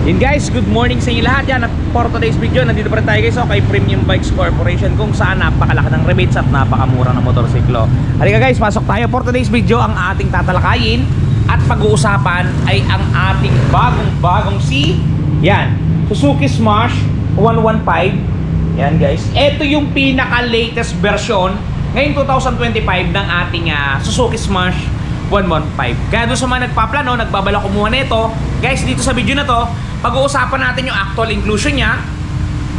Yun guys, good morning sa inyo lahat. Yan, for today's video, nandito pa rin tayo guys kay Premium Bikes Corporation, kung saan napakalaki ng rebates at napakamura ng motorsiklo. Halika guys, pasok tayo. For today's video, ang ating tatalakayin at pag-uusapan ay ang ating bagong yan, Suzuki Smash 115. Yan guys, ito yung pinaka-latest version ngayong 2025 ng ating Suzuki Smash 115. Kaya doon sa mga nagpaplano, nagbabala kumuha nito, guys, dito sa video na to, pag-uusapan natin yung actual inclusion niya,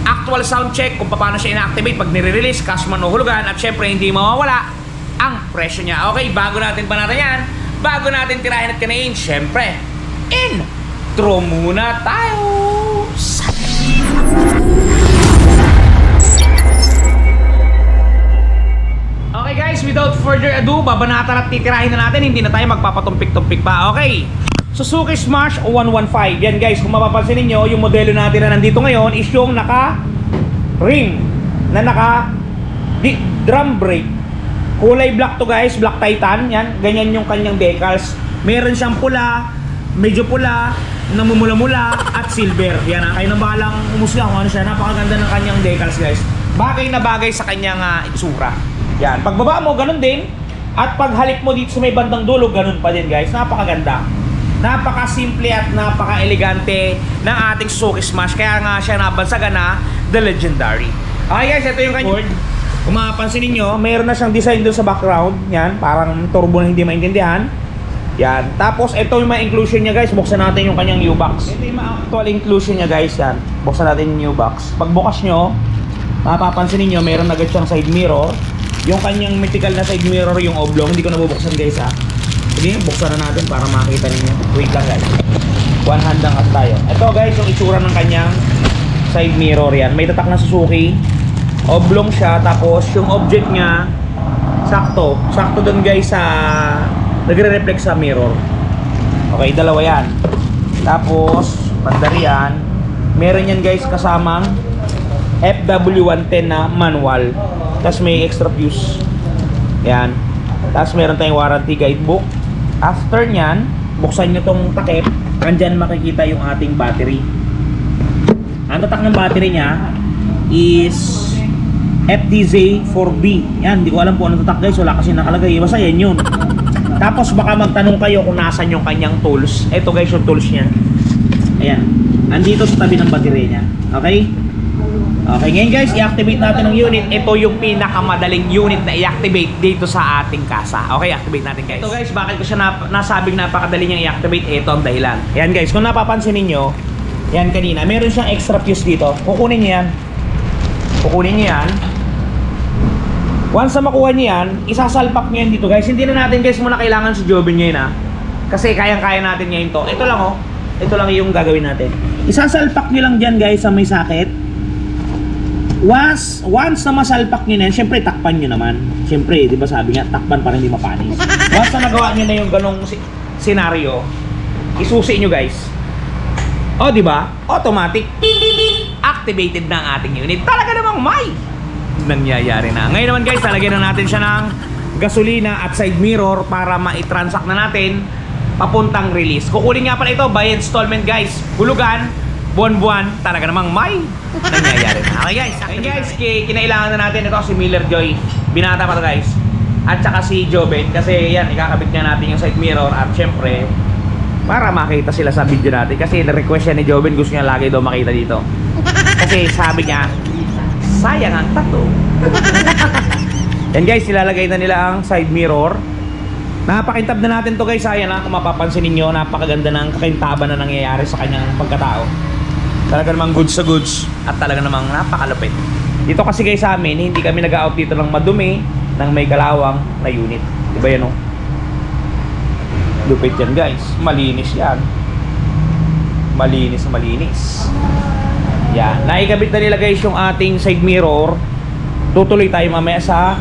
actual sound check, kung paano siya ina-activate pag nire-release, cash man o hulugan, at syempre hindi mawawala ang presyo niya. Okay, bago natin yan, bago natin tirahin at kanain, syempre, intro muna tayo! Okay guys, without further ado, babanatan at titirahin na natin, hindi na tayo magpapatumpik-tumpik pa. Okay, Suzuki Smash 115. Yan guys, kung mapapansin niyo, yung modelo natin na nandito ngayon is yung naka-ring na naka-drum brake. Kulay black to guys, black titan. Yan, ganyan yung kanyang decals. Meron siyang pula, medyo pula, namumula-mula at silver. Yan, kayo nang bahalang umusga kung ano siya. Napakaganda ng kanyang decals guys. Bagay na bagay sa kanyang itsura. Yan, pagbaba mo, ganun din. At paghalik mo dito sa may bandang dulo, ganun pa din guys. Napakaganda. Napaka-simple at napaka-elegante ng ating Suzuki Smash. Kaya nga siya nabansagan na The Legendary. Okay guys, ito yung kanyang board. Kung mapapansin ninyo, mayroon na siyang design doon sa background. Yan, parang turbo na hindi maintindihan. Yan, tapos ito yung mga inclusion niya guys. Buksan natin yung kanyang U-box. Ito yung mga actual inclusion niya guys. Yan, buksan natin yung U-box. Pag bukas nyo, mapapansin ninyo, mayroon agad siyang side mirror. Yung kanyang mythical na side mirror, yung oblong, hindi ko nabubuksan guys ha. Sige, buksan na natin para makita ninyo. Wait lang guys, one hand lang at tayo. Ito guys, yung itsura ng kanyang side mirror. Yan, may tatak na Suzuki, oblong siya. Tapos yung object niya, sakto dun guys sa nagre-reflect sa mirror. Okay, dalawa yan. Tapos pandari yan. Meron yan guys kasamang FW110 na manual. Tapos may extra fuse. Yan. Tapos meron tayong warranty guidebook. After nyan, buksan nyo tong takip. Andyan makikita yung ating battery. Ang tatak ng battery nya is FDZ4B. Yan, hindi ko alam po anong tatak guys. Wala kasi nakalagay. Basta yan yun. Tapos baka magtanong kayo kung nasan yung kanyang tools. Ito guys yung tools nya. Ayan. Andito sa tabi ng battery nya. Okay? Okay, ngayon guys, i-activate natin ang unit. Ito yung pinakamadaling unit na i-activate dito sa ating kasa. Okay, activate natin guys. Ito guys, bakit ko siya nasabing napakadali niyang i-activate? Ito ang dahilan. Ayan guys, kung napapansin ninyo, yan kanina, meron siyang extra fuse dito. Kukunin niyo yan. Kukunin niyo yan. Once na makuha niyo yan, isasalpak niyo yan dito guys. Hindi na natin guys muna kailangan si Joven ngayon ha. Kasi kayang-kaya natin ngayon to. Ito lang oh. Ito lang yung gagawin natin. Isasalpak niyo lang dyan guys sa may socket. Once na masalpak nyo na yan, syempre takpan nyo naman. Syempre, di ba sabi nga, takpan para hindi mapanis. Once na nagawa nyo na yung ganong senaryo, isusi nyo guys. O di ba? Automatic activated na ang ating unit. Talaga namang may nangyayari na. Ngayon naman guys, talagyan na natin siya ng gasolina at side mirror para ma-transact na natin papuntang release. Kukunin nga pala ito by installment guys. Hulugan, buwan-buwan, talaga namang may nangyayari na. Okay guys, kinailangan na natin ito si Miller Joy. Binata pa to guys. At saka si Joven, kasi yan, ikakabit nga natin yung side mirror. At syempre, para makita sila sa video natin. Kasi na-request siya ni Joven, gusto niya lagi daw makita dito. Kasi sabi niya, sayang ang tattoo. Yan guys, nilalagay na nila ang side mirror. Napakintab na natin to guys. Ayan kung mapapansin ninyo, napakaganda ng kakintaban na nangyayari sa kanyang pagkatao. Talaga namang goods sa goods. At talaga namang napakalupit. Dito kasi guys sa amin, hindi kami nag-out dito ng madumi, ng may kalawang na unit. Diba yan o? Lupit yan guys. Malinis yan. Malinis. Yan. Naikabit na nila guys yung ating side mirror. Tutuloy tayo mamaya sa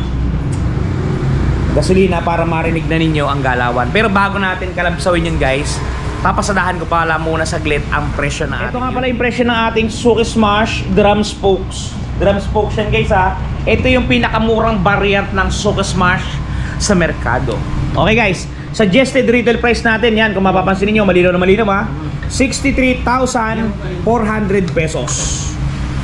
gasolina para marinig na ninyo ang galawan. Pero bago natin kalabsawin yun guys, papasadahan ko pala muna saglit ang presyo na ating. Ito nga pala yung presyo ng ating Suzuki Smash drum spokes. Drum spokes yan guys ha. Ito yung pinakamurang variant ng Suzuki Smash sa merkado. Okay guys, suggested retail price natin yan. Kung mapapansin niyo, malinaw na malinaw ha. 63,400 pesos.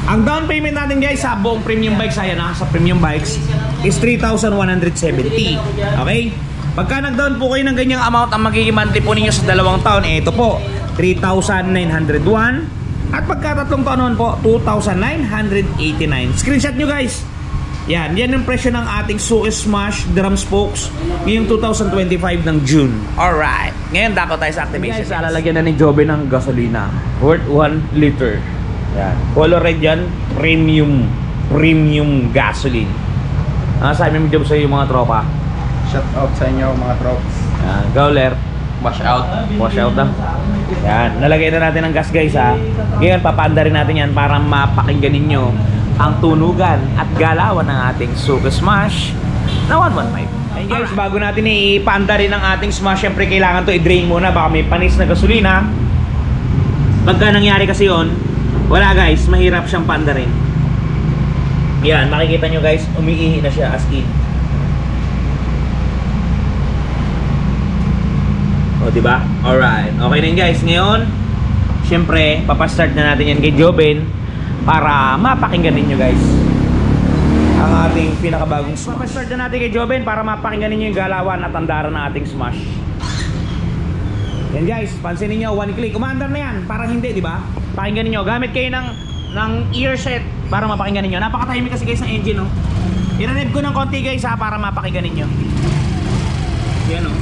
Ang down payment natin guys sa buong premium bikes, ayan sa premium bikes, is 3,170. Okay? Pagka nag-down po kayo ng ganyang amount, ang magiging monthly po ninyo sa 2 taon, ito po, 3,901. At pagka 3 taon naman po, 2,989. Screenshot nyo guys. Yan yung presyo ng ating Suzuki Smash drum spokes ngayong 2025 ng June. Alright. Ngayon, dako tayo sa activation. Guys, lalagyan na ni Jobe ng gasolina. Worth 1 liter. Yan. Color red yan. Premium gasoline. Sabi mo Job sa iyo mga tropa. Shout out sa inyo mga trops. Yan. Gawler. Wash out. Wash out na. Yan. Nalagay na natin ng gas guys ha. Ngayon, papaanda rin natin yan para mapakinggan ninyo ang tunugan at galawan ng ating Suzuki Smash na 115. Ayun guys, bago natin ipaanda rin ang ating Smash, syempre kailangan to i-drain muna. Baka may panis na gasolina. Pagka nangyari kasi yun, wala guys, mahirap siyang paanda rin. Yan, makikita nyo guys, umiihi na siya as in. O, diba? Alright. Okay na yun guys. Ngayon, syempre, papastart na natin yan kay Joben para mapakinggan ninyo guys ang ating pinakabagong Smash. Papastart na natin kay Joben para mapakinggan ninyo yung galawan at andaran ng ating Smash. Yan guys, pansinin nyo, 1 click. Umaandar na yan, parang hindi, diba? Pakinggan ninyo. Gamit kayo ng ear set para mapakinggan ninyo. Napakatahimik kasi guys ng engine, no? I-rev ko ng konti guys para mapakinggan ninyo. Yan, no?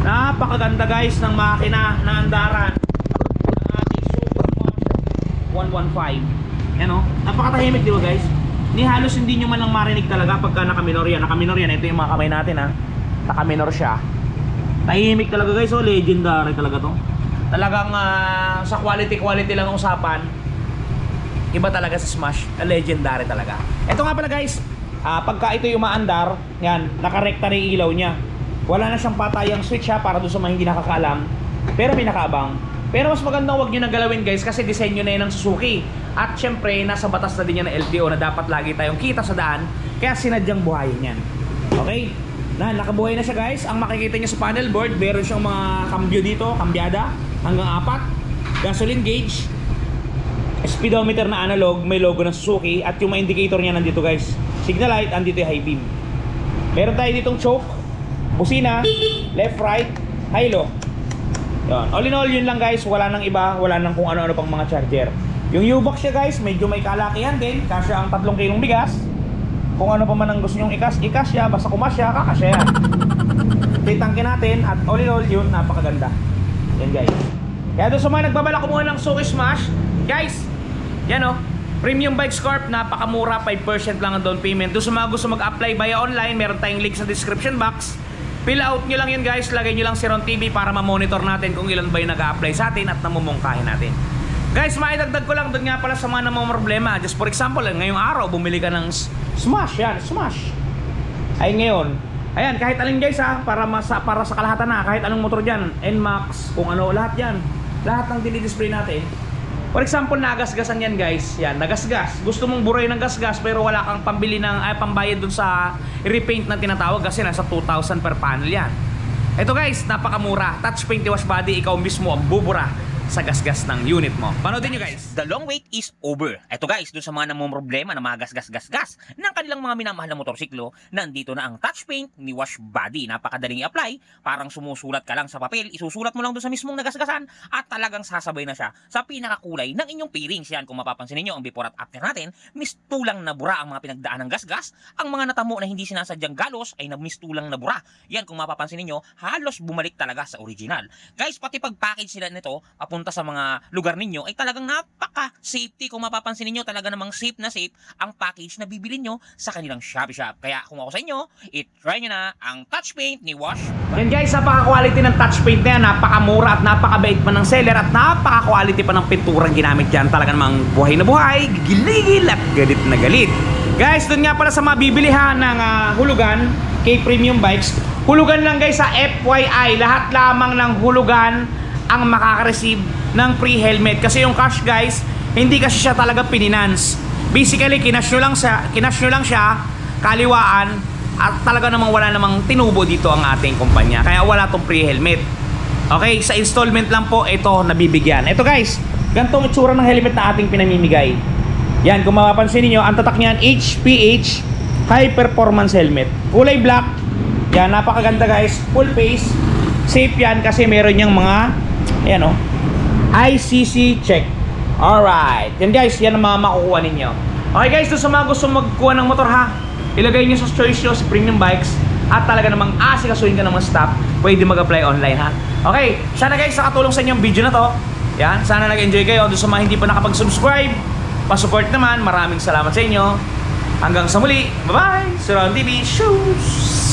Napakaganda guys ng makina na andaran ng ating Super Mocho 115. Yan, no? Napakatahimik, di ba guys? Ni halos hindi nyo man lang marinig talaga pagka naka-minor yan. Naka-minor yan, ito yung mga kamay natin ha. Naka-minor siya. Tahimik talaga guys, legendary talaga to. Talagang sa quality lang ang usapan. Iba talaga sa Smash, legendary talaga. Ito nga pala guys, pagka ito yung maandar, yan, nakarekta na yung ilaw niya. Wala na siyang patayang switch para doon sa mga hindi nakakaalam, pero may nakaabang. Pero mas magandang wag nyo na galawin guys kasi disenyo na yun ng Suzuki. At syempre, nasa batas na din yan ng LTO na dapat lagi tayong kita sa daan, kaya sinadyang buhayin yan. Okay? Nakabuhay na siya guys. Ang makikita niyo sa panel board, meron siyang mga kambyo dito, kambyada hanggang 4, gasoline gauge, speedometer na analog, may logo ng Suzuki, at yung mga indicator niya nandito guys. Signal light, andito yung high beam. Meron tayo ditong choke, busina, left, right, high low. Yun. All in all, yun lang guys. Wala nang iba, wala nang kung ano-ano pang mga charger. Yung U-box siya guys, medyo may kalakihan din. Kasya ang 3 kilong bigas. Kung ano pa man ang gusto nyong ikasya, basta kumasya, kakasya yan. Titangkin natin, at all in all, yun, napakaganda. Yan guys. Kaya doon sa mga nagbabalak kumuha ng Suzuki Smash, guys, yan o, Premium Bikes Corp, napakamura, 5% lang ang down payment. Doon sa mga gusto mag-apply via online, meron tayong link sa description box. Fill out nyo lang yun guys, lagay nyo lang si Ron TV para ma-monitor natin kung ilan ba yung nag-a-apply sa atin at namumungkahin natin. Guys, maidagdag ko lang doon nga pala sa mga namang problema. Just for example, ngayong araw, bumili ka ng Smash, yan, Smash. Ay ngayon, ayan, kahit alin guys para sa kalahatan na, kahit anong motor dyan, NMAX, kung ano, lahat yan. Lahat ng dinidisplay natin. For example, nagasgasan yan guys, yan, nagasgas. Gusto mong buray ng gasgas pero wala kang pambili ng, pambayad dun sa repaint na tinatawag kasi nasa 2,000 per panel yan. Ito guys, napakamura. Touch paint wash body, ikaw mismo ang bubura sa gasgas ng unit mo. Panoodin nyo guys. The long wait is over. Ito guys, doon sa mga namumroblema na mga gas ng kanilang mga minamahal na motorsiklo, nandito na ang touch paint ni Wash Body. Napakadaling i-apply, parang sumusulat ka lang sa papel, isusulat mo lang doon sa mismong nagasgasan at talagang sasabay na siya sa pinakakulay ng inyong pairings. Yan, kung mapapansin niyo ang before at after natin, mistulang na bura ang mga pinagdaan ng gasgas. Ang mga natamo na hindi sinasadyang galos ay mistulang na bura. Yan, kung mapapansin niyo, halos bumalik talaga sa original. Guys, pati pag-package sila nito, punta sa mga lugar ninyo ay talagang napaka-safety. Kung mapapansin niyo, talaga namang safe na safe ang package na bibili nyo sa kanilang Shopee Shop. Kaya kung ako sa inyo, i-try nyo na ang touch paint ni Wash. Yan guys, napaka-quality ng touch paint na yan. Napakamura at napakabait pa ng seller at napaka-quality pa ng pinturang ginamit dyan. Talaga namang buhay na buhay, giligil at galit na galit. Guys, dun nga pala sa mabibilihan ng hulugan kay Premium Bikes, hulugan lang guys sa FYI. Lahat lamang ng hulugan ang makaka-receive ng free helmet. Kasi yung cash guys, hindi kasi siya talaga pininance. Basically, kinash nyo lang siya, kaliwaan, at talaga namang wala namang tinubo dito ang ating kumpanya. Kaya wala tong free helmet. Okay, sa installment lang po ito nabibigyan. Ito guys, ganitong itsura ng helmet na ating pinamimigay. Yan, kung mapapansin niyo, ang tatak niyan HPH High Performance Helmet. Kulay black. Yan, napakaganda guys. Full face. Safe yan kasi meron niyang mga ayan oh, ICC check. Alright. Yan guys, yan ang mga makukuha ninyo. Okay guys, doon sa mga gusto magkuha ng motor ha, ilagay nyo sa choice nyo si Premium Bikes. At talaga namang asikasuhin ka ng mga staff, pwede mag-apply online ha. Okay, sana guys nakatulong sa inyo ang video na to. Yan, sana nag-enjoy kayo. Doon sa mga hindi pa nakapag-subscribe, pa-support naman, maraming salamat sa inyo. Hanggang sa muli, bye bye! Surround TV, shoes!